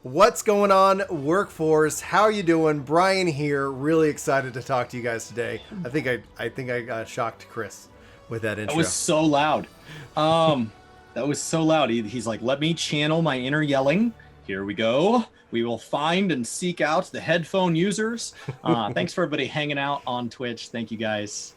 What's going on, workforce? How are you doing? Brian here. Really excited to talk to you guys today. I think I shocked Chris with that That intro. was so loud. Um, that was so loud. He's like, let me channel my inner yelling. Here we go. We will find and seek out the headphone users. Thanks for everybody hanging out on Twitch. Thank you guys.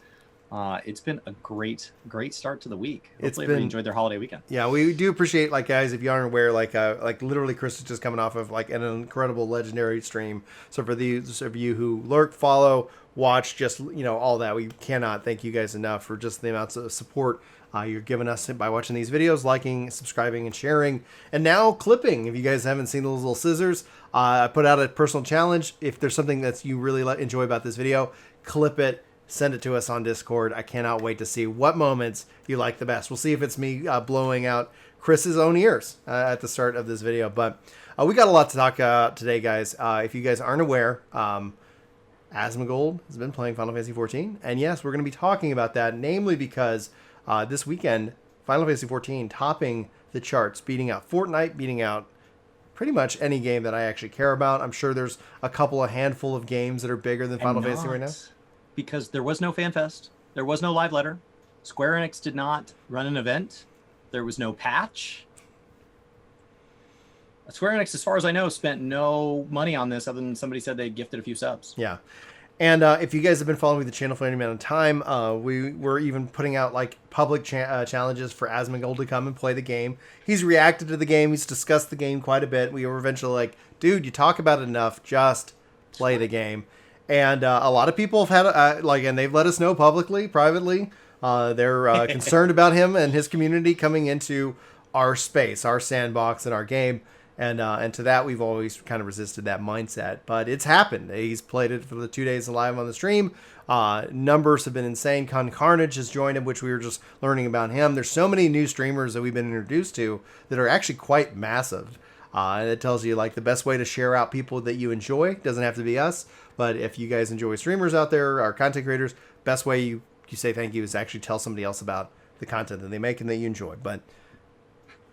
It's been a great start to the week. It's Hopefully everybody been enjoyed their holiday weekend. Yeah, we do appreciate, like, guys, if you aren't aware, like literally Chris is just coming off of like an incredible legendary stream. So for these of you who lurk, follow, watch, just all that, we cannot thank you guys enough for just the amounts of support you're giving us by watching these videos, liking, subscribing, and sharing, and now clipping. If you guys haven't seen those little scissors, I put out a personal challenge. If there's something that you really enjoy about this video, clip it. Send it to us on Discord. I cannot wait to see what moments you like the best. We'll see if it's me blowing out Chris's own ears at the start of this video. But we got a lot to talk about today, guys. If you guys aren't aware, Asmongold has been playing Final Fantasy XIV. And yes, we're going to be talking about that, namely because this weekend, Final Fantasy XIV topping the charts, beating out Fortnite, beating out pretty much any game that I actually care about. I'm sure there's a handful of games that are bigger than Final Fantasy right now. Because there was no FanFest. There was no live letter. Square Enix did not run an event. There was no patch. Square Enix, as far as I know, spent no money on this other than somebody said they gifted a few subs. Yeah. And if you guys have been following the channel for any amount of time, we were even putting out like public challenges for Asmongold to come and play the game. He's reacted to the game. He's discussed the game quite a bit. We were eventually like, dude, you talk about it enough. Just play the game. And a lot of people have had, and they've let us know publicly, privately, they're concerned about him and his community coming into our space, our sandbox, and our game. And to that, we've always kind of resisted that mindset. But it's happened. He's played it for the 2 days live on the stream. Numbers have been insane. Carnage has joined him, which we were just learning about him. There's so many new streamers that we've been introduced to that are actually quite massive. And it tells you, like, the best way to share out people that you enjoy. Doesn't have to be us. But if you guys enjoy streamers out there, our content creators, best way you say thank you is actually tell somebody else about the content that they make and that you enjoy. But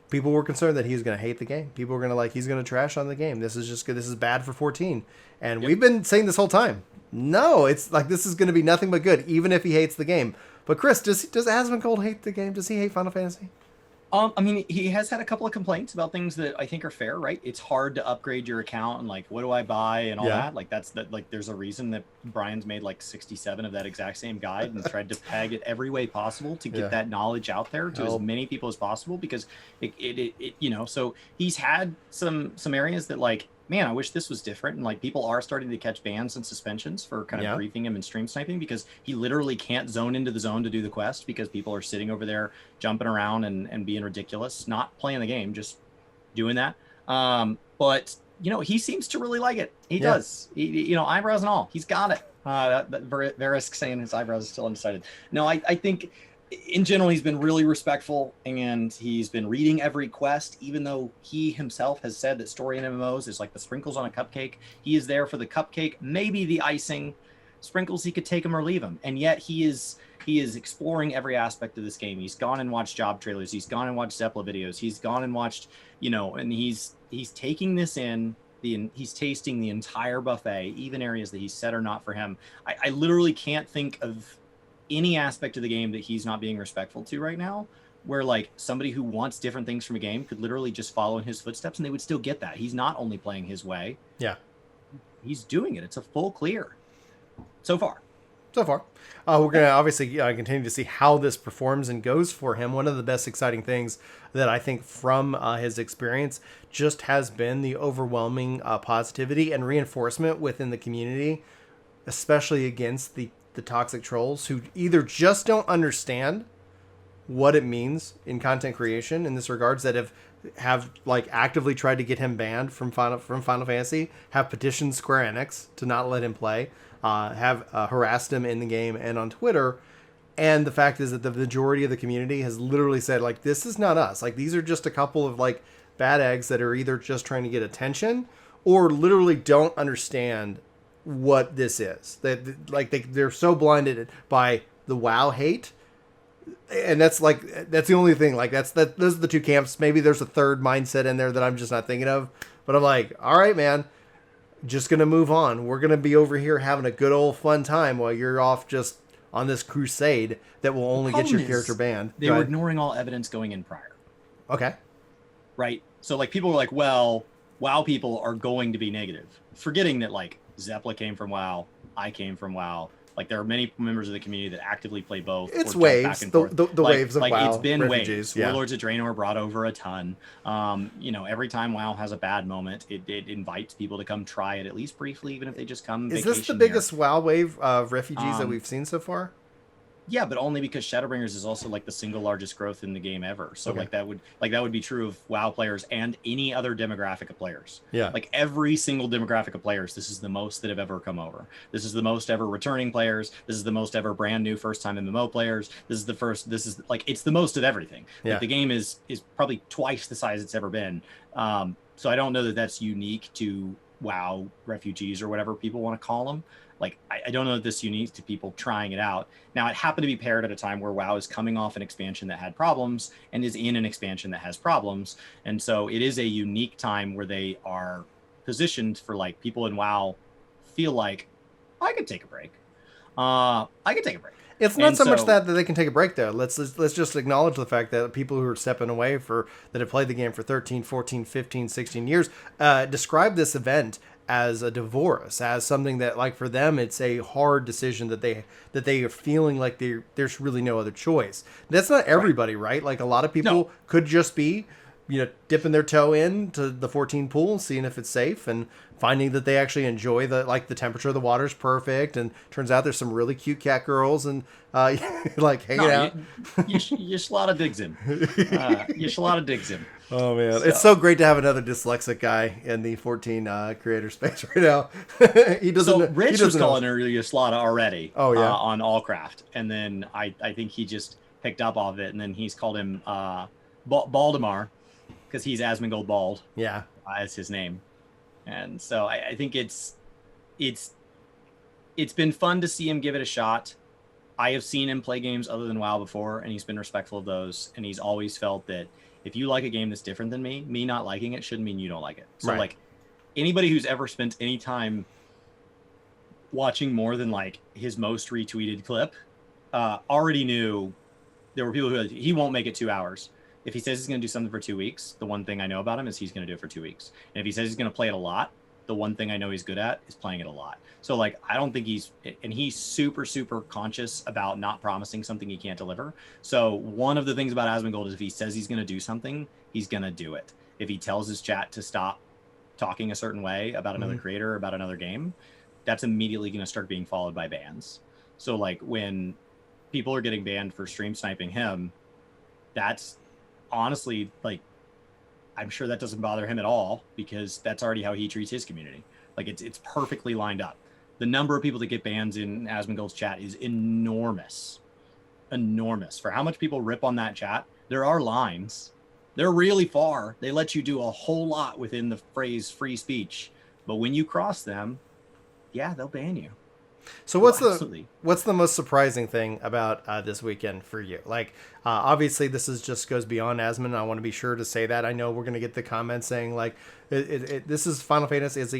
people were concerned that he's going to hate the game. People were going to he's going to trash on the game. This is just good. This is bad for 14. And We've been saying this whole time. No, it's like this is going to be nothing but good, even if he hates the game. But Chris, does Asmongold hate the game? Does he hate Final Fantasy? I mean, he has had a couple of complaints about things that I think are fair, right? It's hard to upgrade your account and like, what do I buy and all that. Like there's a reason that Brian's made like 67 of that exact same guide and tried to peg it every way possible to get that knowledge out there to as many people as possible because it so he's had some areas that like, man, I wish this was different. And like people are starting to catch bans and suspensions for kind of briefing him and stream sniping because he literally can't zone into the zone to do the quest because people are sitting over there jumping around and being ridiculous, not playing the game, just doing that. But he seems to really like it. He does. Eyebrows and all. He's got it. Verisk saying his eyebrows are still undecided. No, I think in general, he's been really respectful and he's been reading every quest, even though he himself has said that story in MMOs is like the sprinkles on a cupcake. He is there for the cupcake, maybe the icing. Sprinkles, he could take them or leave them. And yet he is exploring every aspect of this game. He's gone and watched job trailers. He's gone and watched Zeppla videos. He's gone and watched, and he's taking this in. He's tasting the entire buffet, even areas that he said are not for him. I literally can't think of any aspect of the game that he's not being respectful to right now, where like somebody who wants different things from a game could literally just follow in his footsteps and they would still get that. He's not only playing his way. Yeah. He's doing it. It's a full clear so far. We're going to obviously continue to see how this performs and goes for him. One of the best exciting things that I think from his experience just has been the overwhelming positivity and reinforcement within the community, especially against the toxic trolls who either just don't understand what it means in content creation in this regards, that have like actively tried to get him banned from Final Fantasy, have petitioned Square Enix to not let him play, have harassed him in the game and on Twitter. And the fact is that the majority of the community has literally said, like, this is not us. Like, these are just a couple of like bad eggs that are either just trying to get attention or literally don't understand what this is. They're so blinded by the WoW hate, and that's the only thing. Like those are the two camps. Maybe there's a third mindset in there that I'm just not thinking of, But I'm like, all right, man, just gonna move on. We're gonna be over here having a good old fun time while you're off just on this crusade that will The only get problem your character is banned. they Go were ahead. ignoring all evidence going in prior, Okay. right? So like people were like, well, WoW people are going to be negative, forgetting that like Zeppela came from WoW, I came from WoW. Like there are many members of the community that actively play both It's or jump back waves. and The forth. the waves of Like it's WoW been refugees. waves. Yeah. Warlords of Draenor brought over a ton. You know, every time WoW has a bad moment, it invites people to come try it at least briefly, even if they just come Is this the vacation here. biggest WoW wave of refugees that Um, we've seen so far? Yeah, but only because Shadowbringers is also like the single largest growth in the game ever. So Okay. that would be true of WoW players and any other demographic of players. Yeah. Like every single demographic of players, this is the most that have ever come over. This is the most ever returning players. This is the most ever brand new first time MMO players. This is like it's the most of everything. Yeah. Like the game is probably twice the size it's ever been. So I don't know that that's unique to WoW refugees or whatever people want to call them. Like I don't know that this is unique to people trying it out. Now, it happened to be paired at a time where WoW is coming off an expansion that had problems and is in an expansion that has problems. And so it is a unique time where they are positioned for like people in WoW feel like I could take a break. I could take a break. It's not And so much that they can take a break though. Let's just acknowledge the fact that people who are stepping away that have played the game for 13, 14, 15, 16 years describe this event as a divorce, as something that like for them it's a hard decision that they are feeling like there's really no other choice. That's not everybody, right? Like a lot of people could just be dipping their toe into the 14 pool, seeing if it's safe, and finding that they actually enjoy the temperature of the water's perfect, and turns out there's some really cute cat girls and like hanging out. You Shalata digs him. You Shalata digs him. Oh man, it's so great to have another dyslexic guy in the 14 creator space right now. he doesn't. So Rich he doesn't was calling know. her Yaslata already. Oh yeah. On Allcraft, and then I think he just picked up off it, and then he's called him Baldemar because he's Asmongold Bald. Yeah, as his name, and so I think it's been fun to see him give it a shot. I have seen him play games other than WoW before, and he's been respectful of those, and he's always felt that if you like a game that's different than me not liking it shouldn't mean you don't like it. So right. like anybody who's ever spent any time watching more than like his most retweeted clip already knew there were people who he won't make it 2 hours. If he says he's going to do something for 2 weeks, the one thing I know about him is he's going to do it for 2 weeks. And if he says he's going to play it a lot, the one thing I know he's good at is playing it a lot. So like, I don't think he's super, super conscious about not promising something he can't deliver. So one of the things about Asmongold is if he says he's going to do something, he's going to do it. If he tells his chat to stop talking a certain way about another creator, about another game, that's immediately going to start being followed by bans. So like when people are getting banned for stream sniping him, that's honestly like, I'm sure that doesn't bother him at all because that's already how he treats his community. Like it's perfectly lined up. The number of people that get bans in Asmongold's chat is enormous. For how much people rip on that chat, there are lines. They're really far. They let you do a whole lot within the phrase free speech. But when you cross them, yeah, they'll ban you. So what's the most surprising thing about this weekend for you? Like, obviously this is just goes beyond Asmon. I want to be sure to say that. I know we're going to get the comments saying like, this is Final Fantasy, is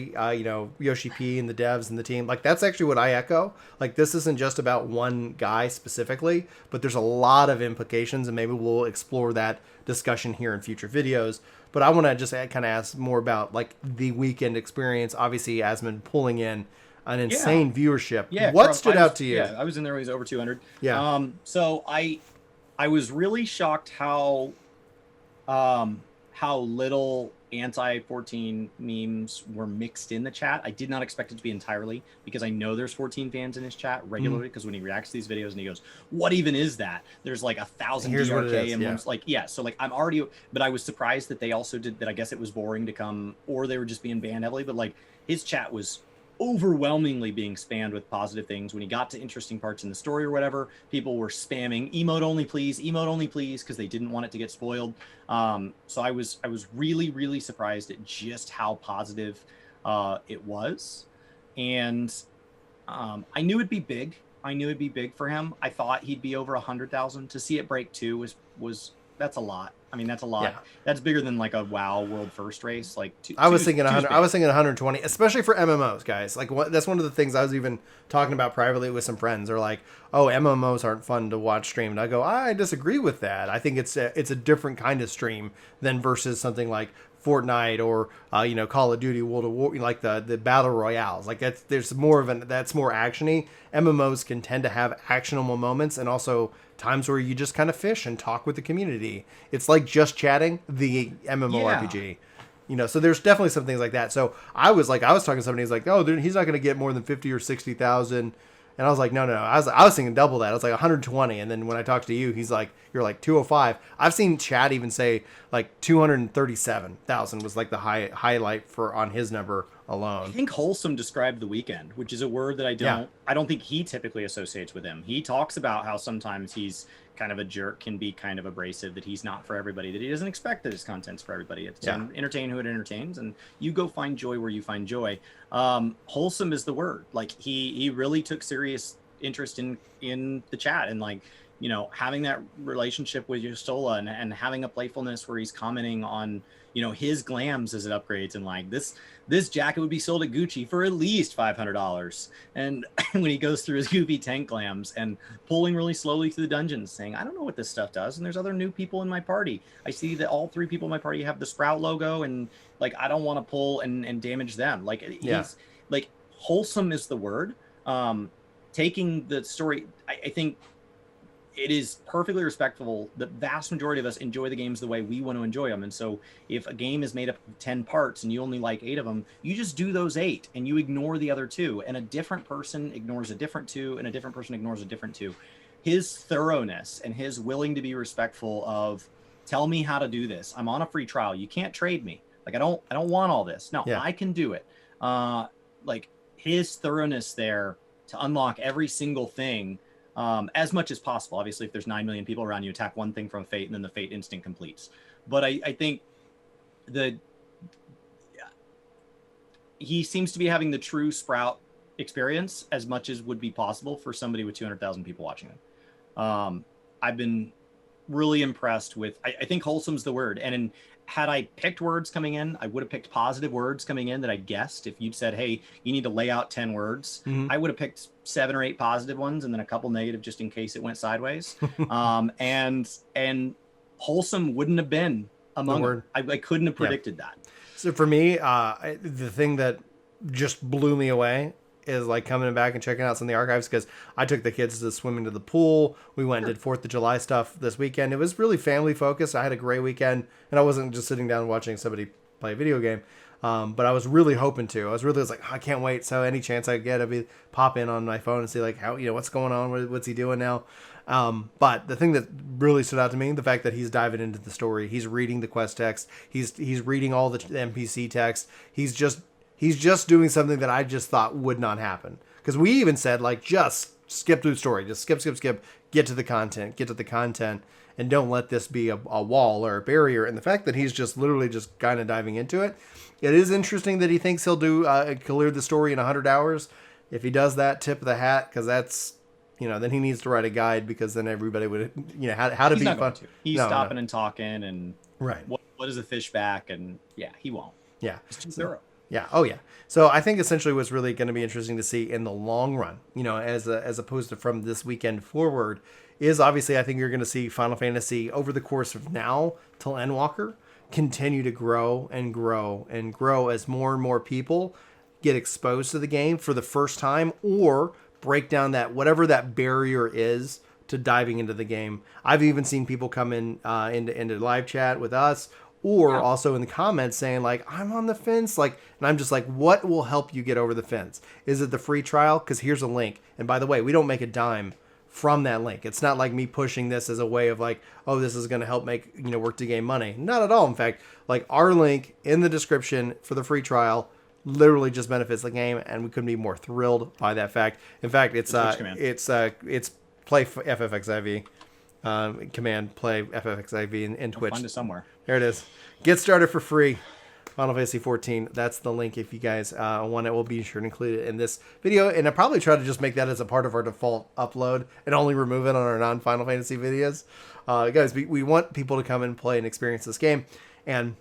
Yoshi P and the devs and the team. Like that's actually what I echo. Like this isn't just about one guy specifically, but there's a lot of implications, and maybe we'll explore that discussion here in future videos. But I want to just kind of ask more about like the weekend experience. Obviously, Asmon pulling in an insane viewership. Yeah, what stood out to you? Yeah, I was in there when he was over 200. Yeah. So I was really shocked how little anti-14 memes were mixed in the chat. I did not expect it to be entirely because I know there's 14 fans in his chat regularly because when he reacts to these videos and he goes, "What even is that?" There's like 1,000 DRK and one's like, yeah. So like I'm already, but I was surprised that they also did that. I guess it was boring to come, or they were just being banned heavily. But like his chat was overwhelmingly being spammed with positive things. When he got to interesting parts in the story or whatever, people were spamming emote only please, because they didn't want it to get spoiled. So I was really, really surprised at just how positive it was. And I knew it'd be big. For him. I thought he'd be over 100,000. To see it break 2 was that's a lot. I mean, that's a lot. Yeah. That's bigger than like a WoW world first race. Like I was thinking 100. I was thinking 120, especially for MMOs, guys. Like that's one of the things I was even talking about privately with some friends. They're like, "Oh, MMOs aren't fun to watch stream." And I go, "I disagree with that. I think it's a different kind of stream than versus something like Fortnite or Call of Duty, World of War, like the battle royales. Like that's more actiony. MMOs can tend to have actionable moments and also times where you just kind of fish and talk with the community. It's like just chatting the MMORPG. So there's definitely some things like that. So I was talking to somebody who's like, oh, he's not going to get more than 50 or 60,000. And I was like, no. I was thinking double that. I was like 120. And then when I talked to you, he's like, you're like 205. I've seen Chad even say like 237,000 was like the highlight on his number alone. I think wholesome described the weekend, which is a word that I don't think he typically associates with him. He talks about how sometimes he's kind of a jerk, can be kind of abrasive, that he's not for everybody, that he doesn't expect that his content's for everybody. It's entertain who it entertains, and you go find joy where you find joy. Wholesome is the word. Like he really took serious interest in the chat, and like, having that relationship with Yostola and having a playfulness where he's commenting on, his glams as it upgrades, and like this jacket would be sold at Gucci for at least $500. And when he goes through his goofy tank glams and pulling really slowly through the dungeons, saying, I don't know what this stuff does, and there's other new people in my party. I see that all 3 people in my party have the Sprout logo, and like I don't want to pull and damage them. Like he's like, wholesome is the word. Taking the story, I think it is perfectly respectable. The vast majority of us enjoy the games the way we want to enjoy them. And so if a game is made up of 10 parts and you only like 8 of them, you just do those 8 and you ignore the other 2. And a different person ignores a different 2, and a different person ignores a different 2. His thoroughness and his willing to be respectful of, tell me how to do this. I'm on a free trial. You can't trade me. Like, I don't want all this. No, I can do it. Like his thoroughness there to unlock every single thing, as much as possible. Obviously, if there's 9 million people around, you attack one thing from Fate, and then the Fate instant completes. But I think he seems to be having the true Sprout experience as much as would be possible for somebody with 200,000 people watching him. I've been really impressed with, I think wholesome's the word. And had I picked words coming in, I would have picked positive words coming in that I guessed. If you'd said, hey, you need to lay out 10 words, I would have picked 7 or 8 positive ones and then a couple negative just in case it went sideways. And wholesome wouldn't have been among them. I couldn't have predicted that. So for me, the thing that just blew me away is like coming back and checking out some of the archives, because I took the kids to swimming to the pool. We went and did 4th of July stuff this weekend. It was really family focused. I had a great weekend, and I wasn't just sitting down watching somebody play a video game. But I was really hoping to. I was like, oh, I can't wait. So any chance I get, I'd pop in on my phone and see like how, what's going on, what's he doing now. But the thing that really stood out to me, the fact that he's diving into the story, he's reading the quest text, he's reading all the NPC text. He's just doing something that I just thought would not happen. Because we even said, like, just skip through the story. Just skip. Get to the content. And don't let this be a wall or a barrier. And the fact that he's just literally just kind of diving into it. It is interesting that he thinks he'll clear the story in 100 hours. If he does that, tip of the hat. Because that's, then he needs to write a guide. Because then everybody would, how to be fun. He's stopping and talking. And right. What is a fish back? And yeah, he won't. Yeah. It's too thorough. Yeah. Oh, yeah. So I think essentially what's really going to be interesting to see in the long run, as opposed to from this weekend forward, is obviously I think you're going to see Final Fantasy over the course of now till Endwalker continue to grow and grow and grow as more and more people get exposed to the game for the first time, or break down that whatever that barrier is to diving into the game. I've even seen people come in into live chat with us, or also in the comments saying like, I'm on the fence. Like, and I'm just like, what will help you get over the fence? Is it the free trial? Because here's a link. And by the way, we don't make a dime from that link. It's not like me pushing this as a way of like, oh, this is going to help make, work to gain money. Not at all. In fact, like our link in the description for the free trial literally just benefits the game. And we couldn't be more thrilled by that fact. In fact, it's play FFXIV. Command play FFXIV in Twitch. Find it somewhere. There it is. Get started for free. Final Fantasy XIV. That's the link if you guys want it. We'll be sure to include it in this video. And I'll probably try to just make that as a part of our default upload and only remove it on our non-Final Fantasy videos. Guys, we want people to come and play and experience this game. And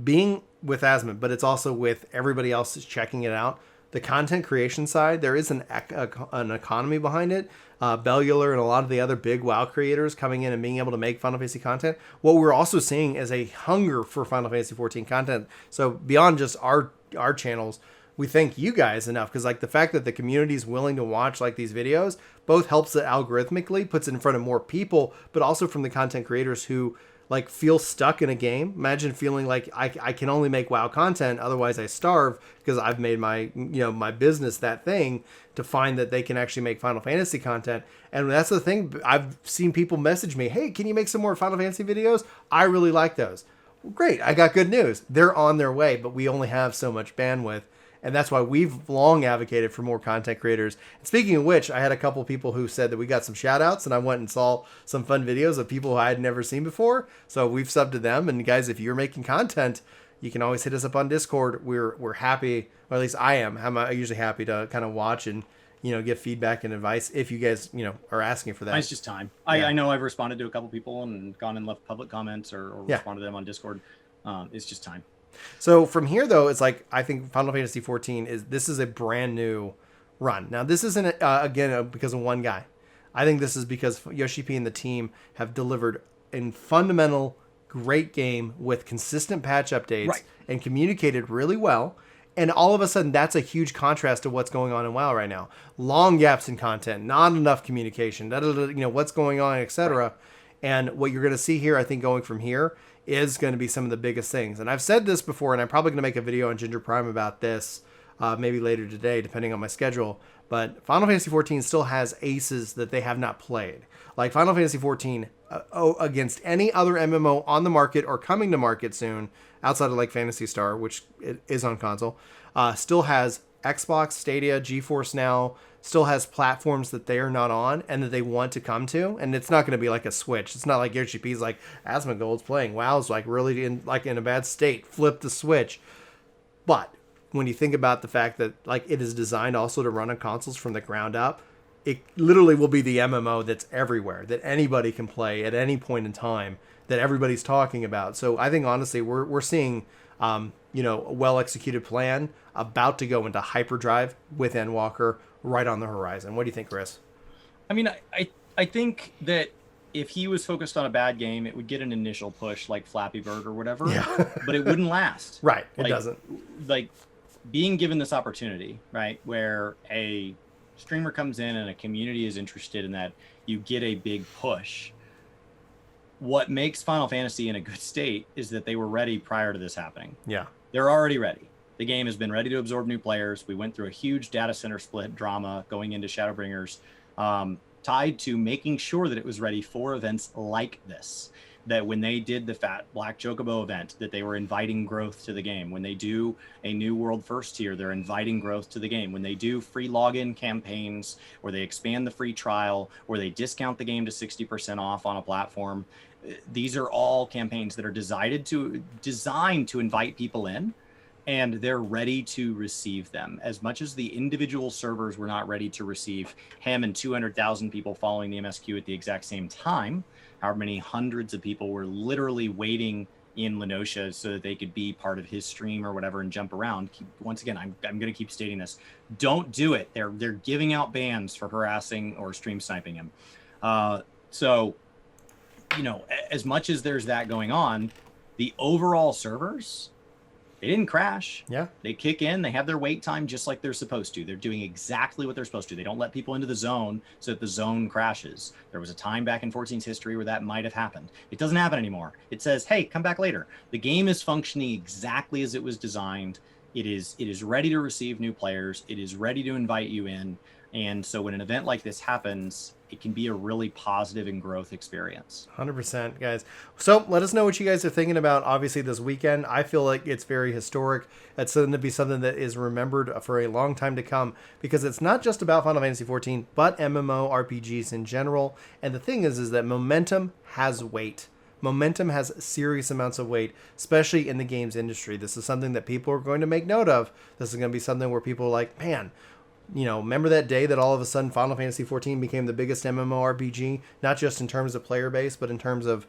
being with Asmon, but it's also with everybody else who's checking it out. The content creation side, there is an economy behind it. Bellular and a lot of the other big WoW creators coming in and being able to make Final Fantasy content. What we're also seeing is a hunger for Final Fantasy XIV content. So beyond just our channels, we thank you guys enough, because like the fact that the community is willing to watch like these videos both helps it algorithmically, puts it in front of more people, but also from the content creators who like feel stuck in a game. Imagine feeling like I can only make WoW content, otherwise I starve, because I've made my my business that thing, to find that they can actually make Final Fantasy content. And that's the thing. I've seen people message me, hey, can you make some more Final Fantasy videos? I really like those. Well, great. I got good news. They're on their way, but we only have so much bandwidth. And that's why we've long advocated for more content creators. And speaking of which, I had a couple people who said that we got some shout outs, and I went and saw some fun videos of people who I had never seen before. So we've subbed to them. And guys, if you're making content, you can always hit us up on Discord. We're happy, or at least I am. I'm usually happy to kind of watch and give feedback and advice if you guys are asking for that. It's just time. Yeah. I know I've responded to a couple people and gone and left public comments or responded to them on Discord. It's just time. So from here, though, it's like I think Final Fantasy XIV is a brand new run. Now, this isn't again because of one guy. I think this is because Yoshi P and the team have delivered a fundamental great game with consistent patch updates and communicated really well. And all of a sudden, that's a huge contrast to what's going on in WoW right now. Long gaps in content, not enough communication, what's going on, etc. Right. And what you're going to see here, I think, going from here is going to be some of the biggest things. And I've said this before, and I'm probably going to make a video on Ginger Prime about this maybe later today, depending on my schedule. But Final Fantasy XIV still has aces that they have not played. Like Final Fantasy XIV, against any other MMO on the market or coming to market soon, outside of like Phantasy Star, which is on console, still has Xbox, Stadia, GeForce Now, still has platforms that they are not on and that they want to come to. And it's not going to be like a Switch. It's not like Yoshi P's like, Asmongold's playing. WoW's like really in a bad state. Flip the Switch. But when you think about the fact that like it is designed also to run on consoles from the ground up, it literally will be the MMO that's everywhere, that anybody can play at any point in time, that everybody's talking about. So I think honestly we're seeing a well-executed plan about to go into hyperdrive with Endwalker right on the horizon. What do you think, Chris? I mean, I think that if he was focused on a bad game, it would get an initial push like Flappy Bird or whatever, but it wouldn't last. Right, it doesn't. Like being given this opportunity, right, where a streamer comes in and a community is interested in that, you get a big push. What makes Final Fantasy in a good state is that they were ready prior to this happening. Yeah. They're already ready. The game has been ready to absorb new players. We went through a huge data center split drama going into Shadowbringers, tied to making sure that it was ready for events like this. That when they did the Fat Black Chocobo event, that they were inviting growth to the game. When they do a new World First tier, they're inviting growth to the game. When they do free login campaigns, or they expand the free trial, or they discount the game to 60% off on a platform, these are all campaigns that are designed to invite people in, and they're ready to receive them. As much as the individual servers were not ready to receive him and 200,000 people following the MSQ at the exact same time, however many hundreds of people were literally waiting in Lenosha so that they could be part of his stream or whatever and jump around. Once again, I'm going to keep stating this. Don't do it. They're giving out bans for harassing or stream sniping him. So, as much as there's that going on, the overall servers, they didn't crash. Yeah. They kick in. They have their wait time just like they're supposed to. They're doing exactly what they're supposed to. They don't let people into the zone so that the zone crashes. There was a time back in 14's history where that might have happened. It doesn't happen anymore. It says, hey, come back later. The game is functioning exactly as it was designed. It is ready to receive new players. It is ready to invite you in. And so when an event like this happens, it can be a really positive and growth experience. 100%, guys. So let us know what you guys are thinking about, obviously, this weekend. I feel like it's very historic. It's going to be something that is remembered for a long time to come, because it's not just about Final Fantasy XIV, but MMORPGs in general. And the thing is that momentum has weight. Momentum has serious amounts of weight, especially in the games industry. This is something that people are going to make note of. This is going to be something where people are like, man, remember that day that all of a sudden Final Fantasy XIV became the biggest MMORPG, not just in terms of player base, but in terms of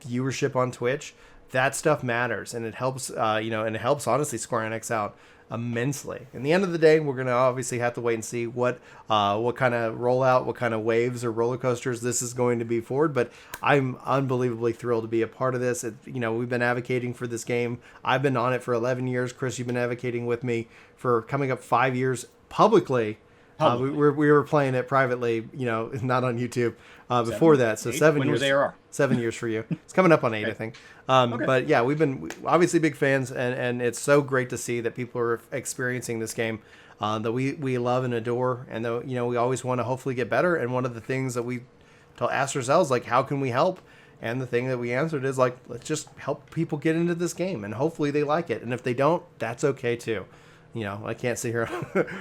viewership on Twitch? That stuff matters, and it helps, and it helps, honestly, Square Enix out immensely. In the end of the day, we're going to obviously have to wait and see what kind of rollout, what kind of waves or roller coasters this is going to be forward. But I'm unbelievably thrilled to be a part of this. We've been advocating for this game. I've been on it for 11 years. Chris, you've been advocating with me for coming up 5 years publicly. We were playing it privately, not on YouTube before that. So 7 when years. Was ARR? 7 years for you. It's coming up on 8, I think. Okay. But yeah, we've been obviously big fans, and it's so great to see that people are experiencing this game that we love and adore, and that we always want to hopefully get better. And one of the things that we asked ourselves, like, how can we help? And the thing that we answered is like, let's just help people get into this game, and hopefully they like it. And if they don't, that's okay too. I can't sit here.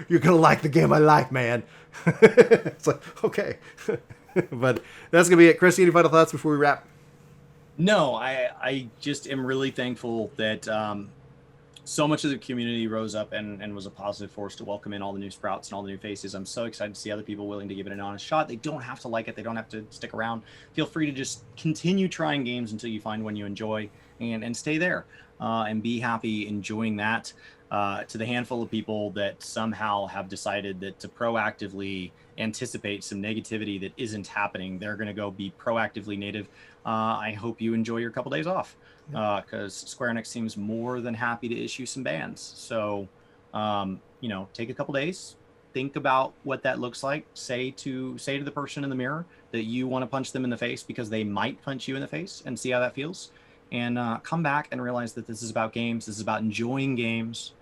You're gonna like the game I like, man. It's like, okay. But that's gonna be it. Chris, any final thoughts before we wrap? No, I just am really thankful that so much of the community rose up and was a positive force to welcome in all the new sprouts and all the new faces. I'm so excited to see other people willing to give it an honest shot. They don't have to like it. They don't have to stick around. Feel free to just continue trying games until you find one you enjoy, and stay there and be happy enjoying that. To the handful of people that somehow have decided that to proactively anticipate some negativity that isn't happening, they're going to go be proactively native. I hope you enjoy your couple days off, because Square Enix seems more than happy to issue some bans. So, take a couple days, think about what that looks like. Say to the person in the mirror that you want to punch them in the face because they might punch you in the face, and see how that feels. And come back and realize that this is about games. This is about enjoying games,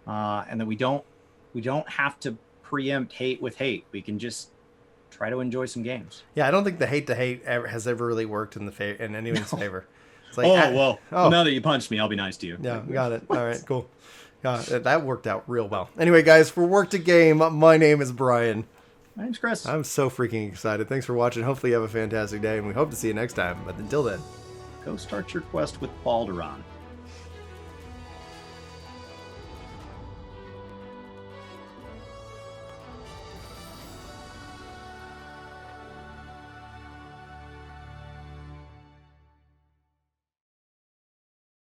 and that we don't have to preempt hate with hate. We can just try to enjoy some games. Yeah, I don't think the hate to hate has ever really worked in anyone's favor. It's like, now that you punched me, I'll be nice to you. Yeah, got it. All right, cool. That worked out real well. Anyway, guys, for Work to Game, my name is Brian. My name's Chris. I'm so freaking excited. Thanks for watching. Hopefully you have a fantastic day, and we hope to see you next time. But until then, go start your quest with Balderon.